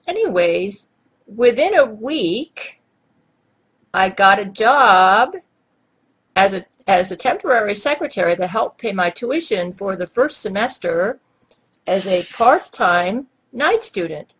Anyways, within a week, I got a job as a temporary secretary that helped pay my tuition for the first semester as a part-time night student.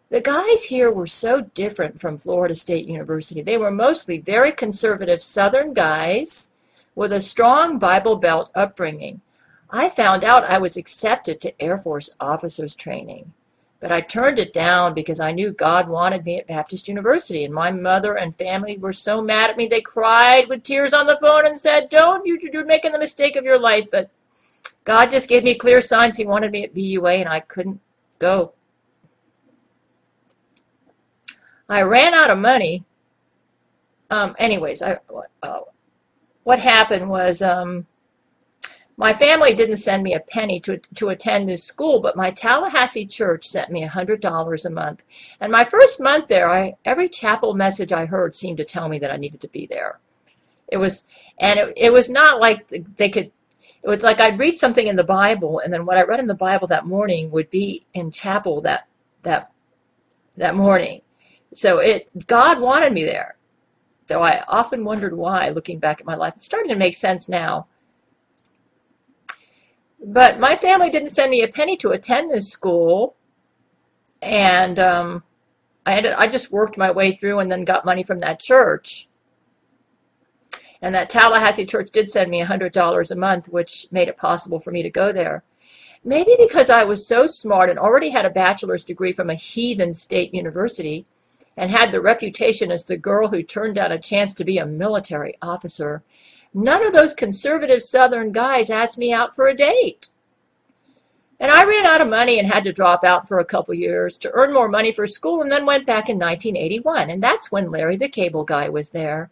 The guys here were so different from Florida State University. They were mostly very conservative Southern guys with a strong Bible Belt upbringing. I found out I was accepted to Air Force officers training, but I turned it down because I knew God wanted me at Baptist University, and my mother and family were so mad at me they cried with tears on the phone and said, "Don't, you're making the mistake of your life." But God just gave me clear signs He wanted me at BUA, and I couldn't go. I ran out of money. Anyways, what happened was my family didn't send me a penny to attend this school, but my Tallahassee church sent me $100 a month. And my first month there, every chapel message I heard seemed to tell me that I needed to be there. It was not like they could. It was like I'd read something in the Bible, and then what I read in the Bible that morning would be in chapel that morning. So God wanted me there. Though I often wondered why, looking back at my life. It's starting to make sense now. But my family didn't send me a penny to attend this school, and I just worked my way through and then got money from that church. And that Tallahassee church did send me $100 a month, which made it possible for me to go there. Maybe because I was so smart and already had a bachelor's degree from a heathen state university and had the reputation as the girl who turned down a chance to be a military officer, none of those conservative Southern guys asked me out for a date. And I ran out of money and had to drop out for a couple years to earn more money for school, and then went back in 1981. And that's when Larry the Cable Guy was there.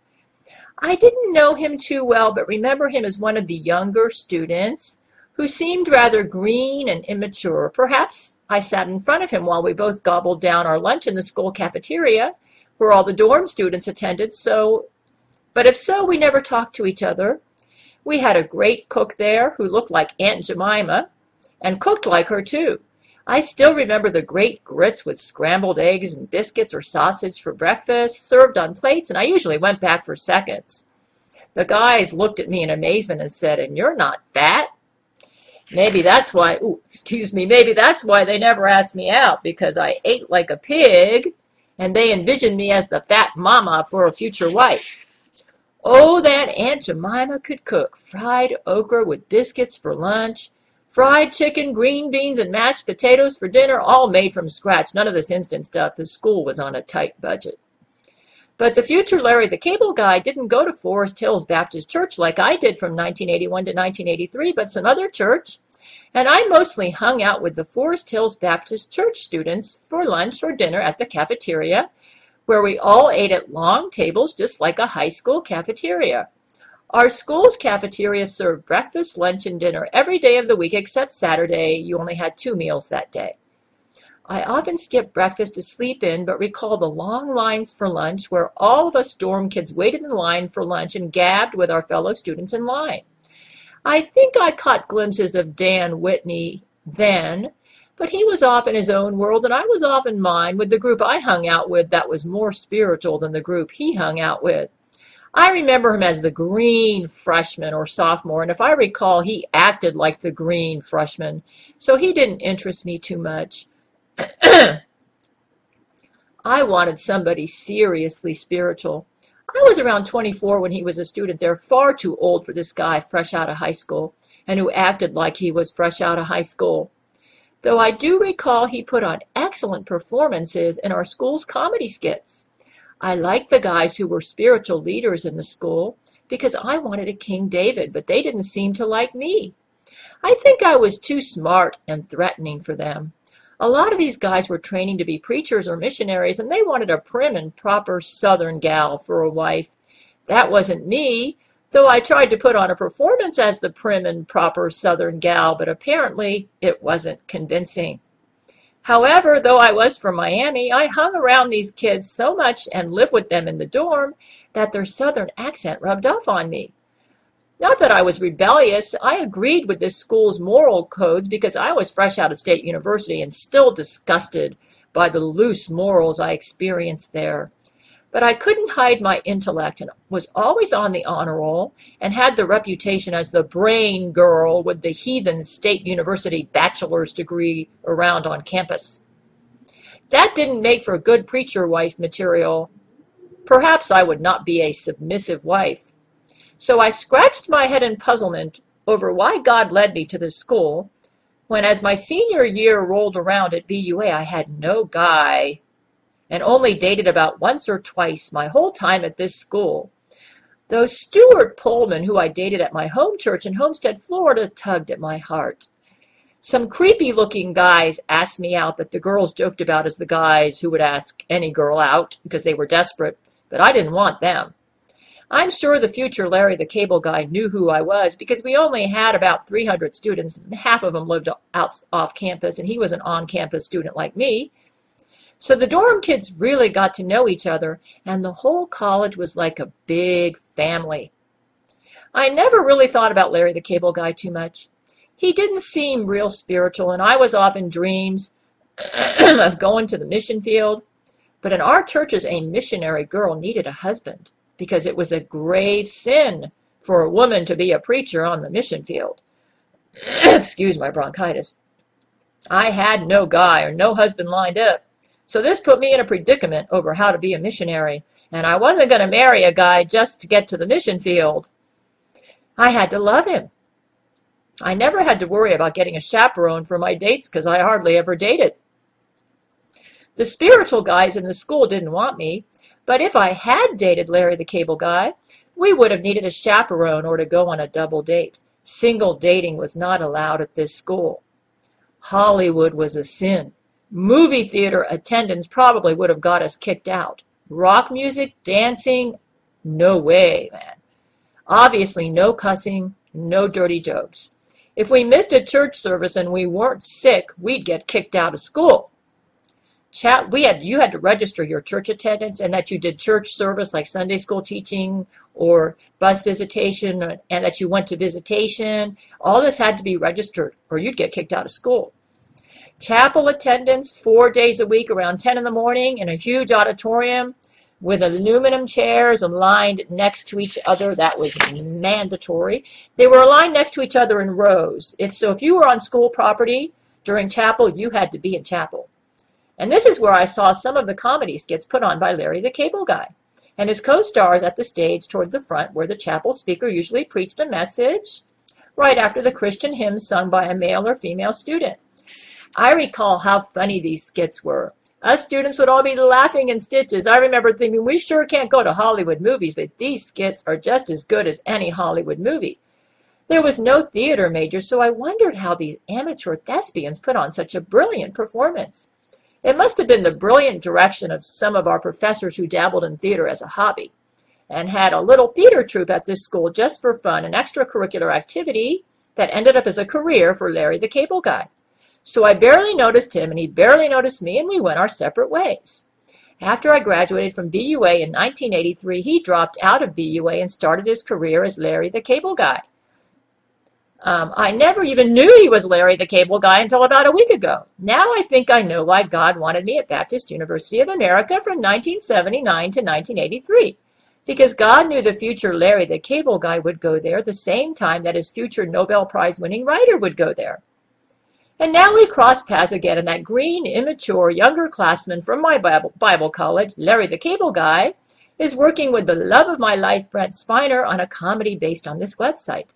I didn't know him too well, but remember him as one of the younger students who seemed rather green and immature. Perhaps I sat in front of him while we both gobbled down our lunch in the school cafeteria, where all the dorm students attended, but if so, we never talked to each other. We had a great cook there who looked like Aunt Jemima and cooked like her too. I still remember the great grits with scrambled eggs and biscuits or sausage for breakfast, served on plates, and I usually went back for seconds. The guys looked at me in amazement and said, "And you're not fat?" Maybe that's why they never asked me out, because I ate like a pig, and they envisioned me as the fat mama for a future wife. Oh, that Aunt Jemima could cook fried okra with biscuits for lunch, fried chicken, green beans, and mashed potatoes for dinner, all made from scratch. None of this instant stuff. The school was on a tight budget. But the future Larry the Cable Guy didn't go to Forest Hills Baptist Church like I did from 1981 to 1983, but some other church. And I mostly hung out with the Forest Hills Baptist Church students for lunch or dinner at the cafeteria, where we all ate at long tables just like a high school cafeteria. Our school's cafeteria served breakfast, lunch, and dinner every day of the week except Saturday. You only had 2 meals that day. I often skipped breakfast to sleep in, but recall the long lines for lunch where all of us dorm kids waited in line for lunch and gabbed with our fellow students in line. I think I caught glimpses of Dan Whitney then, but he was off in his own world and I was off in mine with the group I hung out with that was more spiritual than the group he hung out with. I remember him as the green freshman or sophomore, and if I recall, he acted like the green freshman, so he didn't interest me too much. I wanted somebody seriously spiritual. I was around 24 when he was a student there, far too old for this guy fresh out of high school, and who acted like he was fresh out of high school. Though I do recall he put on excellent performances in our school's comedy skits. I liked the guys who were spiritual leaders in the school because I wanted a King David, but they didn't seem to like me. I think I was too smart and threatening for them. A lot of these guys were training to be preachers or missionaries, and they wanted a prim and proper Southern gal for a wife. That wasn't me, though I tried to put on a performance as the prim and proper Southern gal, but apparently it wasn't convincing. However, though I was from Miami, I hung around these kids so much and lived with them in the dorm that their Southern accent rubbed off on me. Not that I was rebellious. I agreed with this school's moral codes because I was fresh out of State University and still disgusted by the loose morals I experienced there. But I couldn't hide my intellect and was always on the honor roll and had the reputation as the brain girl with the heathen state university bachelor's degree around on campus. That didn't make for good preacher wife material. Perhaps I would not be a submissive wife. So I scratched my head in puzzlement over why God led me to this school, when as my senior year rolled around at BUA, I had no guy and only dated about once or twice my whole time at this school. Though Stuart Pullman, who I dated at my home church in Homestead, Florida, tugged at my heart. Some creepy-looking guys asked me out that the girls joked about as the guys who would ask any girl out because they were desperate, but I didn't want them. I'm sure the future Larry the Cable Guy knew who I was because we only had about 300 students. Half of them lived off campus, and he was an on-campus student like me. So the dorm kids really got to know each other, and the whole college was like a big family. I never really thought about Larry the Cable Guy too much. He didn't seem real spiritual, and I was off in dreams of going to the mission field. But in our churches, a missionary girl needed a husband, because it was a grave sin for a woman to be a preacher on the mission field. Excuse my bronchitis. I had no guy or no husband lined up, so this put me in a predicament over how to be a missionary, and I wasn't going to marry a guy just to get to the mission field. I had to love him. I never had to worry about getting a chaperone for my dates because I hardly ever dated. The spiritual guys in the school didn't want me, but if I had dated Larry the Cable Guy, we would have needed a chaperone or to go on a double date. Single dating was not allowed at this school. Hollywood was a sin. Movie theater attendance probably would have got us kicked out. Rock music, dancing, no way, man. Obviously, no cussing, no dirty jokes. If we missed a church service and we weren't sick, we'd get kicked out of school. You had to register your church attendance and that you did church service like Sunday school teaching or bus visitation and that you went to visitation. All this had to be registered or you'd get kicked out of school. Chapel attendance 4 days a week around 10 in the morning in a huge auditorium with aluminum chairs aligned next to each other. That was mandatory. They were aligned next to each other in rows. If you were on school property during chapel, you had to be in chapel. And this is where I saw some of the comedy skits put on by Larry the Cable Guy and his co-stars at the stage toward the front where the chapel speaker usually preached a message right after the Christian hymn sung by a male or female student. I recall how funny these skits were. Us students would all be laughing in stitches. I remember thinking, we sure can't go to Hollywood movies, but these skits are just as good as any Hollywood movie. There was no theater major, so I wondered how these amateur thespians put on such a brilliant performance. It must have been the brilliant direction of some of our professors who dabbled in theater as a hobby and had a little theater troupe at this school just for fun, an extracurricular activity that ended up as a career for Larry the Cable Guy. So I barely noticed him and he barely noticed me and we went our separate ways. After I graduated from BUA in 1983, he dropped out of BUA and started his career as Larry the Cable Guy. I never even knew he was Larry the Cable Guy until about a week ago. Now I think I know why God wanted me at Baptist University of America from 1979 to 1983. Because God knew the future Larry the Cable Guy would go there the same time that his future Nobel Prize winning writer would go there. And now we cross paths again, and that green, immature, younger classman from my Bible college, Larry the Cable Guy, is working with the love of my life, Brent Spiner, on a comedy based on this website.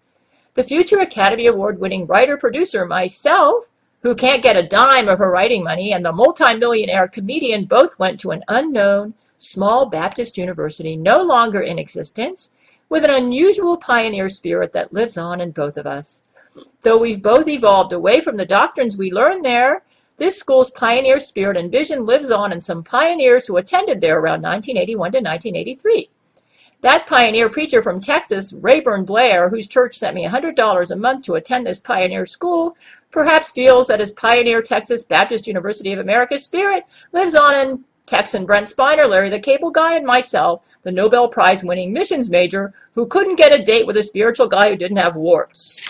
The future Academy Award-winning writer-producer, myself, who can't get a dime of her writing money, and the multimillionaire comedian both went to an unknown, small Baptist university no longer in existence, with an unusual pioneer spirit that lives on in both of us. Though we've both evolved away from the doctrines we learned there, this school's pioneer spirit and vision lives on in some pioneers who attended there around 1981 to 1983. That pioneer preacher from Texas, Rayburn Blair, whose church sent me $100 a month to attend this pioneer school, perhaps feels that his pioneer Texas Baptist University of America spirit lives on in Texan Brent Spiner, Larry the Cable Guy, and myself, the Nobel Prize winning missions major, who couldn't get a date with a spiritual guy who didn't have warts.